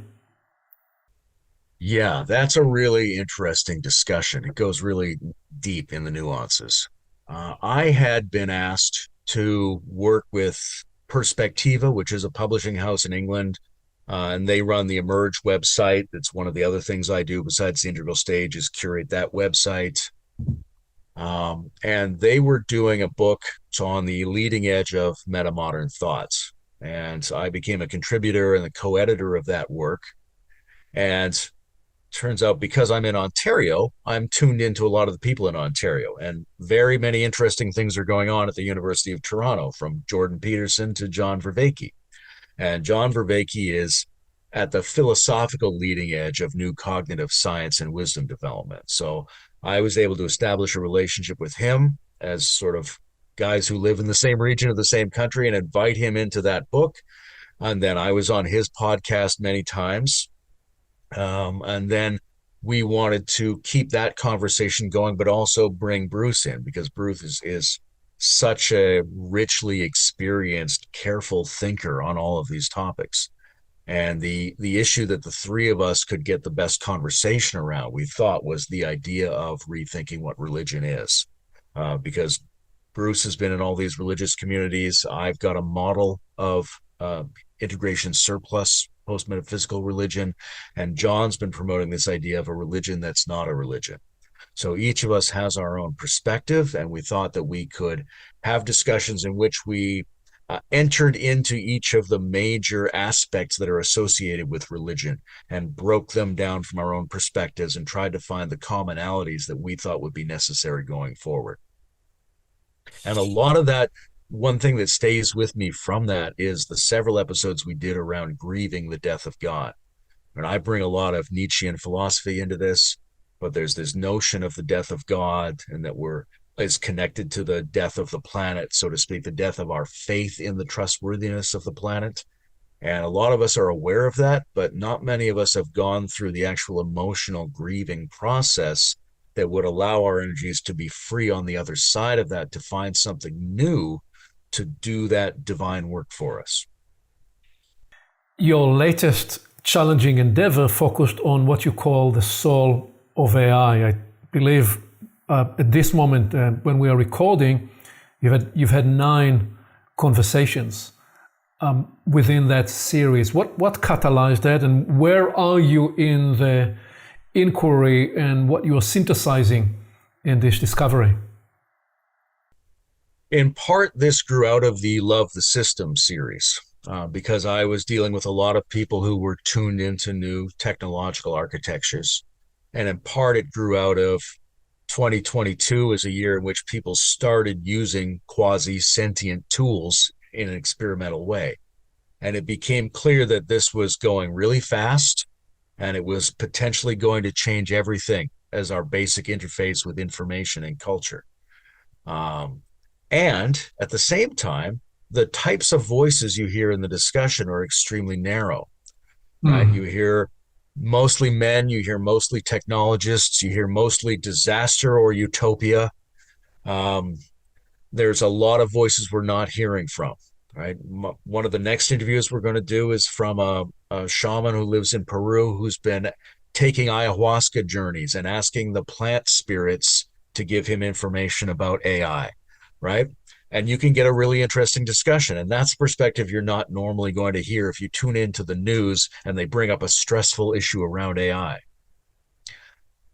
Yeah, that's a really interesting discussion. It goes really deep in the nuances. I had been asked to work with Perspectiva, which is a publishing house in England, and they run the Emerge website. That's one of the other things I do besides the Integral Stage is curate that website. And they were doing a book on the leading edge of meta-modern thoughts. And I became a contributor and the co-editor of that work. And turns out because I'm in Ontario, I'm tuned into a lot of the people in Ontario, and very many interesting things are going on at the University of Toronto, from Jordan Peterson to John Vervaeke. And John Vervaeke is at the philosophical leading edge of new cognitive science and wisdom development. So I was able to establish a relationship with him as sort of guys who live in the same region of the same country and invite him into that book. And then I was on his podcast many times. And then we wanted to keep that conversation going, but also bring Bruce in, because Bruce is such a richly experienced, careful thinker on all of these topics. And the issue that the three of us could get the best conversation around, we thought, was the idea of rethinking what religion is. Because Bruce has been in all these religious communities. I've got a model of integration surplus post-metaphysical religion, and John's been promoting this idea of a religion that's not a religion. So each of us has our own perspective, and we thought that we could have discussions in which we entered into each of the major aspects that are associated with religion and broke them down from our own perspectives and tried to find the commonalities that we thought would be necessary going forward. And a lot of that, one thing that stays with me from that is the several episodes we did around grieving the death of God. And I bring a lot of Nietzschean philosophy into this, but there's this notion of the death of God, and that is connected to the death of the planet, so to speak, the death of our faith in the trustworthiness of the planet. And a lot of us are aware of that, but not many of us have gone through the actual emotional grieving process that would allow our energies to be free on the other side of that, to find something new to do that divine work for us. Your latest challenging endeavor focused on what you call the soul of AI. I believe at this moment, when we are recording, you've had 9 conversations within that series. What catalyzed that, and where are you in the inquiry and what you are synthesizing in this discovery? In part, this grew out of the Love the System series, because I was dealing with a lot of people who were tuned into new technological architectures. And in part, it grew out of 2022 as a year in which people started using quasi-sentient tools in an experimental way. And it became clear that this was going really fast, and it was potentially going to change everything as our basic interface with information and culture. And at the same time, the types of voices you hear in the discussion are extremely narrow. Right? You hear mostly men, you hear mostly technologists, you hear mostly disaster or utopia. Um, there's a lot of voices we're not hearing from, right? One of the next interviews we're going to do is from a shaman who lives in Peru who's been taking ayahuasca journeys and asking the plant spirits to give him information about AI, right? And you can get a really interesting discussion. And that's a perspective you're not normally going to hear if you tune into the news and they bring up a stressful issue around AI.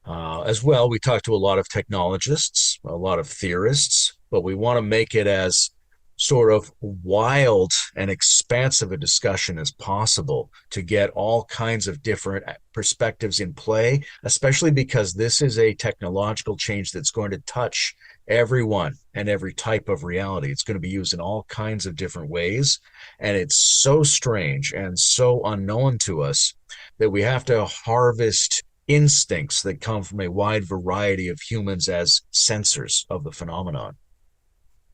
As well, we talk to a lot of technologists, a lot of theorists, but we want to make it as sort of wild and expansive a discussion as possible to get all kinds of different perspectives in play, especially because this is a technological change that's going to touch everyone and every type of reality. It's going to be used in all kinds of different ways. And it's so strange and so unknown to us that we have to harvest instincts that come from a wide variety of humans as sensors of the phenomenon.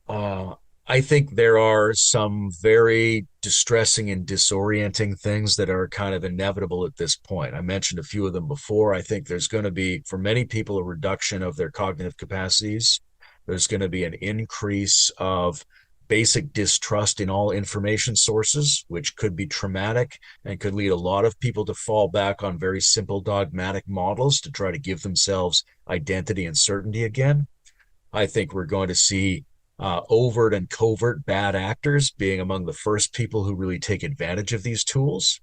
Uh, I think there are some very distressing and disorienting things that are kind of inevitable at this point. I mentioned a few of them before. I think there's going to be, for many people, a reduction of their cognitive capacities. There's going to be an increase of basic distrust in all information sources, which could be traumatic and could lead a lot of people to fall back on very simple dogmatic models to try to give themselves identity and certainty again. I think we're going to see overt and covert bad actors being among the first people who really take advantage of these tools.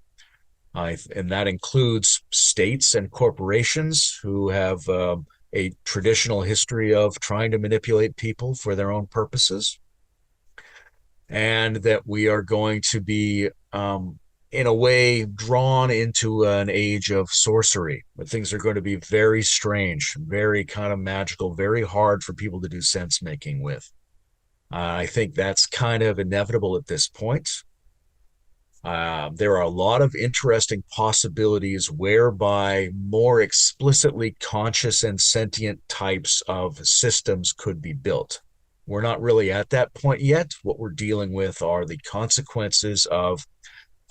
And that includes states and corporations who have a traditional history of trying to manipulate people for their own purposes. And that we are going to be, in a way, drawn into an age of sorcery, where things are going to be very strange, very kind of magical, very hard for people to do sense making with. I think that's kind of inevitable at this point. There are a lot of interesting possibilities whereby more explicitly conscious and sentient types of systems could be built. We're not really at that point yet. What we're dealing with are the consequences of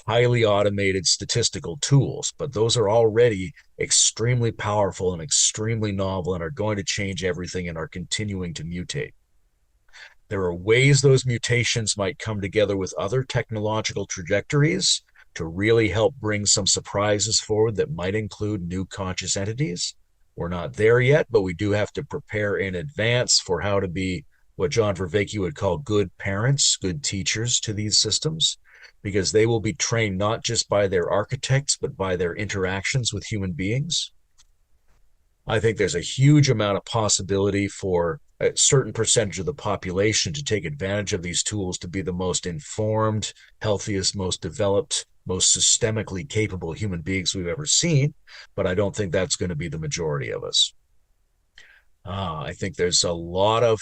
highly automated statistical tools, but those are already extremely powerful and extremely novel and are going to change everything and are continuing to mutate. There are ways those mutations might come together with other technological trajectories to really help bring some surprises forward that might include new conscious entities. We're not there yet, but we do have to prepare in advance for how to be what John Vervaeke would call good parents, good teachers to these systems, because they will be trained not just by their architects, but by their interactions with human beings. I think there's a huge amount of possibility for a certain percentage of the population to take advantage of these tools to be the most informed, healthiest, most developed, most systemically capable human beings we've ever seen. But I don't think that's going to be the majority of us. I think there's a lot of,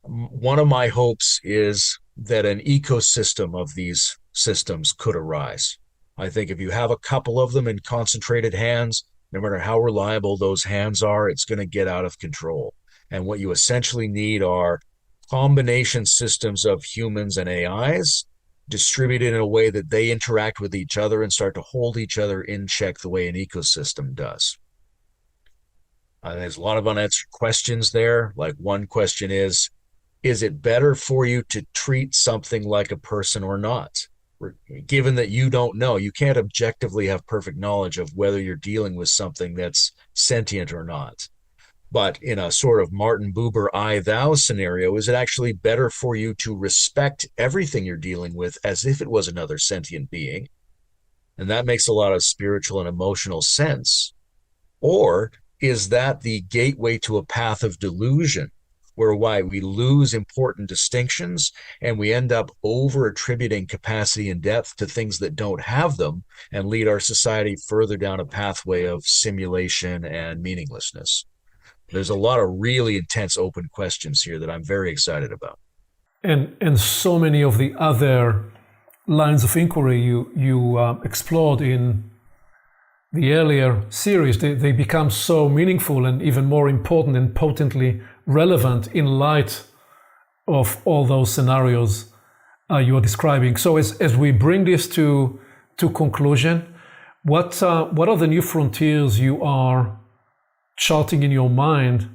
one of my hopes is that an ecosystem of these systems could arise. I think if you have a couple of them in concentrated hands, no matter how reliable those hands are, it's going to get out of control. And what you essentially need are combination systems of humans and AIs distributed in a way that they interact with each other and start to hold each other in check the way an ecosystem does. There's a lot of unanswered questions there. Like one question is it better for you to treat something like a person or not? Given that you don't know, you can't objectively have perfect knowledge of whether you're dealing with something that's sentient or not. But in a sort of Martin Buber I-thou scenario, is it actually better for you to respect everything you're dealing with as if it was another sentient being? And that makes a lot of spiritual and emotional sense. Or is that the gateway to a path of delusion, whereby we lose important distinctions and we end up over attributing capacity and depth to things that don't have them and lead our society further down a pathway of simulation and meaninglessness? There's a lot of really intense open questions here that I'm very excited about. And so many of the other lines of inquiry you explored in the earlier series, they become so meaningful and even more important and potently relevant in light of all those scenarios you are describing. So as we bring this to conclusion, What are the new frontiers you are charting in your mind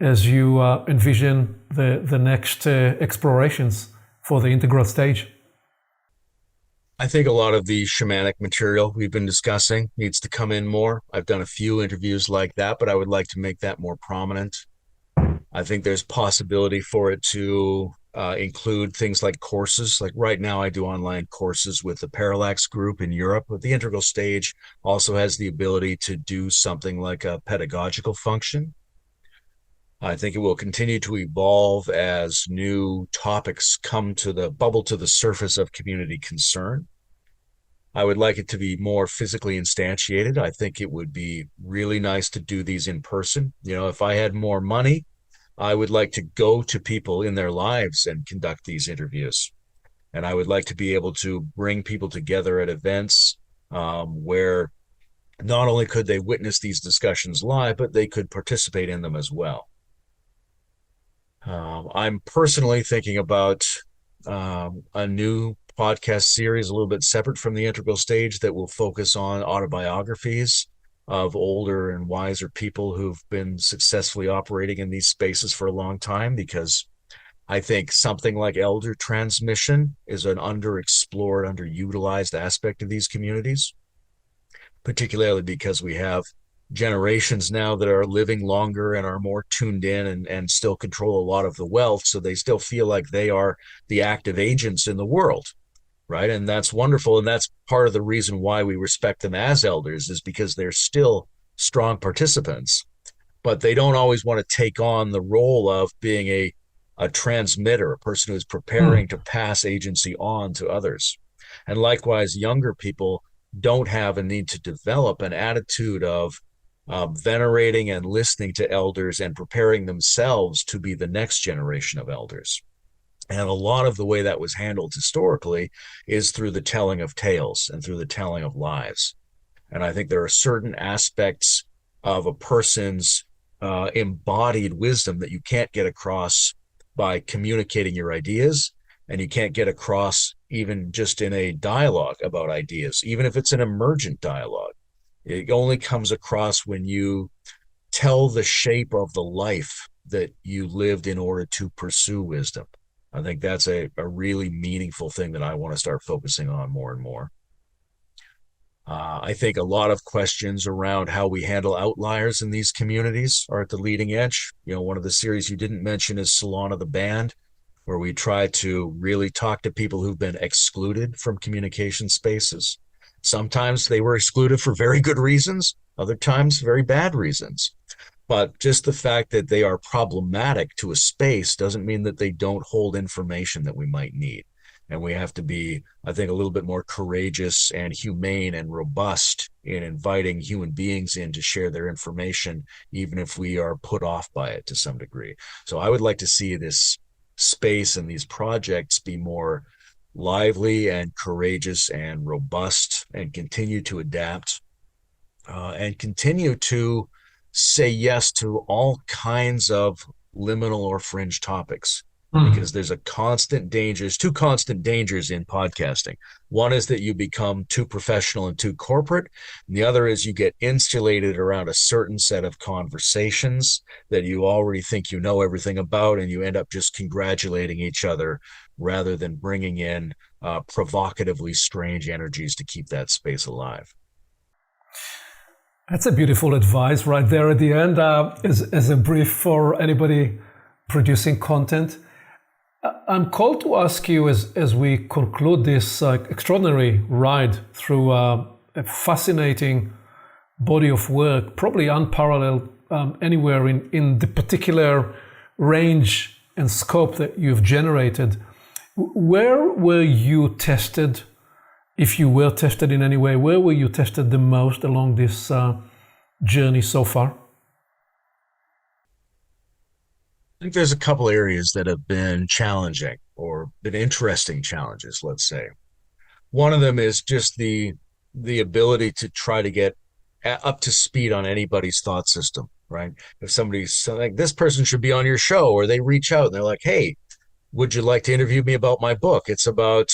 as you envision the next explorations for the integral stage? I think a lot of the shamanic material we've been discussing needs to come in more. I've done a few interviews like that, but I would like to make that more prominent. I think there's possibility for it to include things like courses. Like right now, I do online courses with the Parallax group in Europe, but the integral stage also has the ability to do something like a pedagogical function. I think it will continue to evolve as new topics bubble to the surface of community concern. I would like it to be more physically instantiated. I think it would be really nice to do these in person. If I had more money, I would like to go to people in their lives and conduct these interviews. And I would like to be able to bring people together at events where not only could they witness these discussions live, but they could participate in them as well. I'm personally thinking about a new podcast series, a little bit separate from the integral stage, that will focus on autobiographies of older and wiser people who've been successfully operating in these spaces for a long time, because I think something like elder transmission is an underexplored, underutilized aspect of these communities, particularly because we have generations now that are living longer and are more tuned in and still control a lot of the wealth. So they still feel like they are the active agents in the world, right? And that's wonderful. And that's part of the reason why we respect them as elders, is because they're still strong participants, but they don't always want to take on the role of being a transmitter, a person who's preparing to pass agency on to others. And likewise, younger people don't have a need to develop an attitude of venerating and listening to elders and preparing themselves to be the next generation of elders. And a lot of the way that was handled historically is through the telling of tales and through the telling of lives. And I think there are certain aspects of a person's embodied wisdom that you can't get across by communicating your ideas, and you can't get across even just in a dialogue about ideas, even if it's an emergent dialogue. It only comes across when you tell the shape of the life that you lived in order to pursue wisdom. I think that's a really meaningful thing that I want to start focusing on more and more. I think a lot of questions around how we handle outliers in these communities are at the leading edge. One of the series you didn't mention is Salon of the Band, where we try to really talk to people who've been excluded from communication spaces. Sometimes they were excluded for very good reasons, other times very bad reasons. But just the fact that they are problematic to a space doesn't mean that they don't hold information that we might need. And we have to be, I think, a little bit more courageous and humane and robust in inviting human beings in to share their information, even if we are put off by it to some degree. So I would like to see this space and these projects be more lively and courageous and robust, and continue to adapt and continue to say yes to all kinds of liminal or fringe topics, because there's two constant dangers in podcasting. One is that you become too professional and too corporate. And the other is you get insulated around a certain set of conversations that you already think you know everything about, and you end up just congratulating each other rather than bringing in provocatively strange energies to keep that space alive. That's a beautiful advice right there at the end, as a brief for anybody producing content. I'm called to ask you, as we conclude this extraordinary ride through a fascinating body of work, probably unparalleled anywhere in the particular range and scope that you've generated. Where were you tested, if you were tested in any way? Where were you tested the most along this journey so far? I think there's a couple areas that have been challenging, or been interesting challenges, let's say. One of them is just the ability to try to get up to speed on anybody's thought system, right? If somebody's like, this person should be on your show, or they reach out and they're like, hey, would you like to interview me about my book? It's about,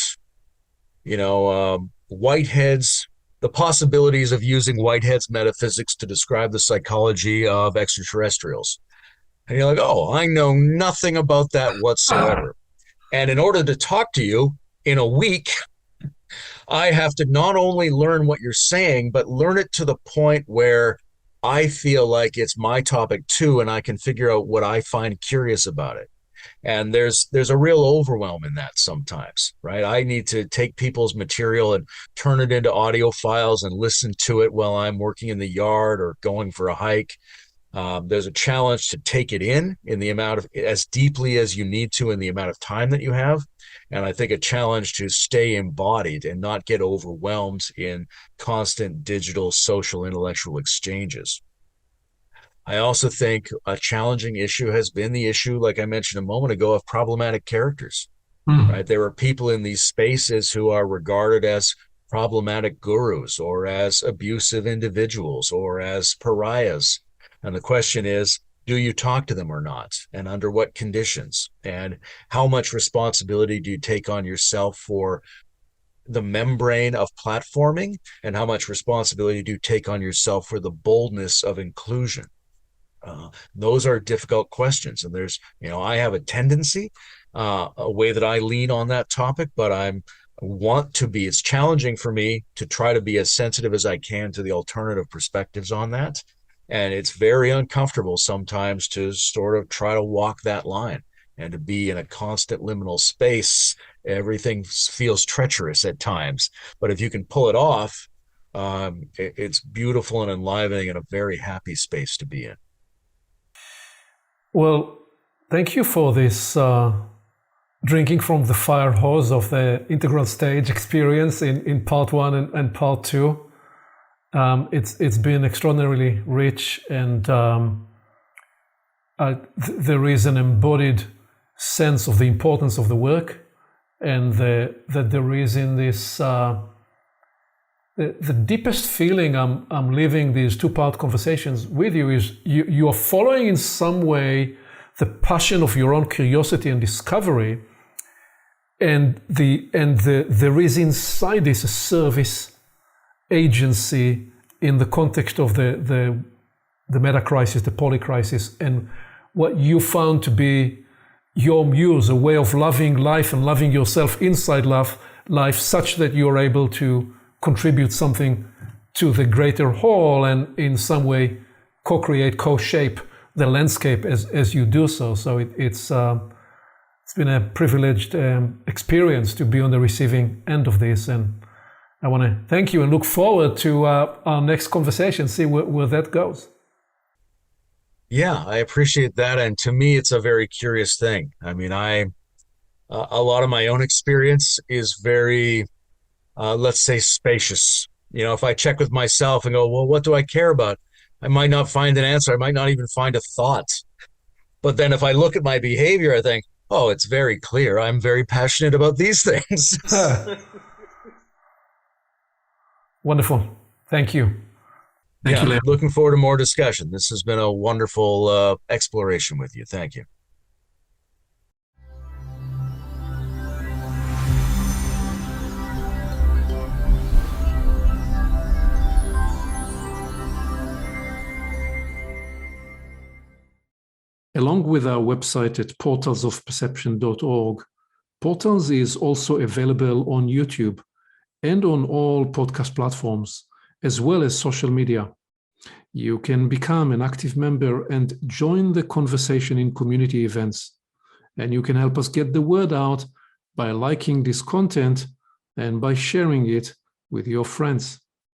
Whitehead's The the possibilities of using Whitehead's metaphysics to describe the psychology of extraterrestrials. And you're like, oh, I know nothing about that whatsoever. And in order to talk to you in a week, I have to not only learn what you're saying, but learn it to the point where I feel like it's my topic too, and I can figure out what I find curious about it. And there's a real overwhelm in that sometimes, right? I need to take people's material and turn it into audio files and listen to it while I'm working in the yard or going for a hike. There's a challenge to take it in the amount of, as deeply as you need to in the amount of time that you have. And I think a challenge to stay embodied and not get overwhelmed in constant digital, social, intellectual exchanges. I also think a challenging issue has been the issue, like I mentioned a moment ago, of problematic characters, right? There are people in these spaces who are regarded as problematic gurus or as abusive individuals or as pariahs. And the question is, do you talk to them or not? And under what conditions? And how much responsibility do you take on yourself for the membrane of platforming? And how much responsibility do you take on yourself for the boldness of inclusion? Those are difficult questions. And there's, I have a tendency, a way that I lean on that topic, but it's challenging for me to try to be as sensitive as I can to the alternative perspectives on that. And it's very uncomfortable sometimes to sort of try to walk that line and to be in a constant liminal space. Everything feels treacherous at times, but if you can pull it off, it's beautiful and enlivening and a very happy space to be in. Well, thank you for this drinking from the fire hose of the integral stage experience in part one and part two. It's been extraordinarily rich, and there is an embodied sense of the importance of the work, and that there is in this the deepest feeling I'm living these two-part conversations with you is you are following in some way the passion of your own curiosity and discovery, and there is inside this a service agency in the context of the meta crisis, the poly crisis, and what you found to be your muse, a way of loving life and loving yourself inside life such that you're able to contribute something to the greater whole and in some way co-create, co-shape the landscape as you do so. So it's been a privileged experience to be on the receiving end of this, and I want to thank you and look forward to our next conversation, see where that goes. Yeah, I appreciate that. And to me, it's a very curious thing. I mean, a lot of my own experience is very, let's say, spacious. If I check with myself and go, well, what do I care about? I might not find an answer. I might not even find a thought. But then if I look at my behavior, I think, oh, it's very clear. I'm very passionate about these things. Wonderful. Thank you. Thank you, Layman. Looking forward to more discussion. This has been a wonderful exploration with you. Thank you. Along with our website at portalsofperception.org, Portals is also available on YouTube and on all podcast platforms, as well as social media. You can become an active member and join the conversation in community events. And you can help us get the word out by liking this content and by sharing it with your friends.